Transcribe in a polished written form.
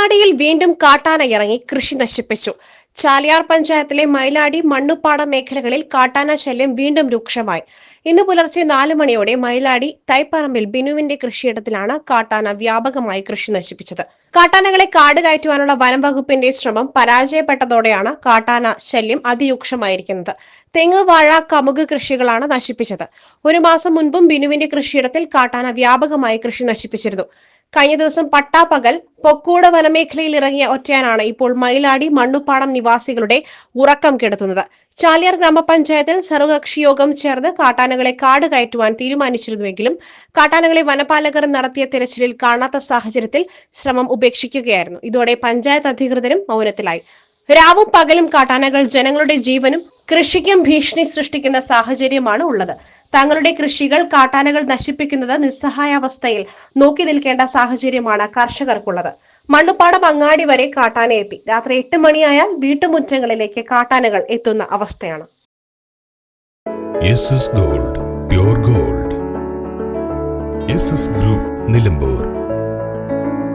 മൈലാടിയിൽ വീണ്ടും കാട്ടാന ഇറങ്ങി കൃഷി നശിപ്പിച്ചു. ചാലിയാർ പഞ്ചായത്തിലെ മൈലാടി മണ്ണുപ്പാടം മേഖലകളിൽ കാട്ടാന ശല്യം വീണ്ടും രൂക്ഷമായി. ഇന്ന് പുലർച്ചെ 4 മണിയോടെ മൈലാടി തൈപ്പറമ്പിൽ ബിനുവിന്റെ കൃഷിയിടത്തിലാണ് കാട്ടാന വ്യാപകമായി കൃഷി നശിപ്പിച്ചത്. കാട്ടാനകളെ കാട് കയറ്റുവാനുള്ള വനം വകുപ്പിന്റെ ശ്രമം പരാജയപ്പെട്ടതോടെയാണ് കാട്ടാന ശല്യം അതിരൂക്ഷമായിരിക്കുന്നത്. തെങ്ങ്, വാഴ, കമുക് കൃഷികളാണ് നശിപ്പിച്ചത്. 1 മാസം മുൻപും ബിനുവിന്റെ കൃഷിയിടത്തിൽ കാട്ടാന വ്യാപകമായി കൃഷി നശിപ്പിച്ചിരുന്നു. കഴിഞ്ഞ ദിവസം പട്ടാപ്പകൽ പൊക്കൂട വനമേഖലയിൽ ഇറങ്ങിയ ഒറ്റയാനാണ് ഇപ്പോൾ മൈലാടി മണ്ണുപ്പാടം നിവാസികളുടെ ഉറക്കം കെടുത്തുന്നത്. ചാലിയാർ ഗ്രാമപഞ്ചായത്തിൽ സർവകക്ഷി യോഗം ചേർന്ന് കാട്ടാനകളെ കാട് കയറ്റുവാൻ തീരുമാനിച്ചിരുന്നുവെങ്കിലും കാട്ടാനകളെ വനപാലകർ നടത്തിയ തിരച്ചിലിൽ കാണാത്ത സാഹചര്യത്തിൽ ശ്രമം ഉപേക്ഷിക്കുകയായിരുന്നു. ഇതോടെ പഞ്ചായത്ത് അധികൃതരും മൗനത്തിലായി. രാവും പകലും കാട്ടാനകൾ ജനങ്ങളുടെ ജീവനും കൃഷിക്കും ഭീഷണി സൃഷ്ടിക്കുന്ന സാഹചര്യമാണ് ഉള്ളത്. തങ്ങളുടെ കൃഷികൾ കാട്ടാനകൾ നശിപ്പിക്കുന്നത് നിസ്സഹായാവസ്ഥയിൽ നോക്കി നിൽക്കേണ്ട സാഹചര്യമാണ് കർഷകർക്കുള്ളത്. മണ്ണുപ്പാടം അങ്ങാടി വരെ കാട്ടാന എത്തി. രാത്രി 8 മണിയായാൽ വീട്ടുമുറ്റങ്ങളിലേക്ക് കാട്ടാനകൾ എത്തുന്ന അവസ്ഥയാണ്. Gold, pure gold. Group Nilambur.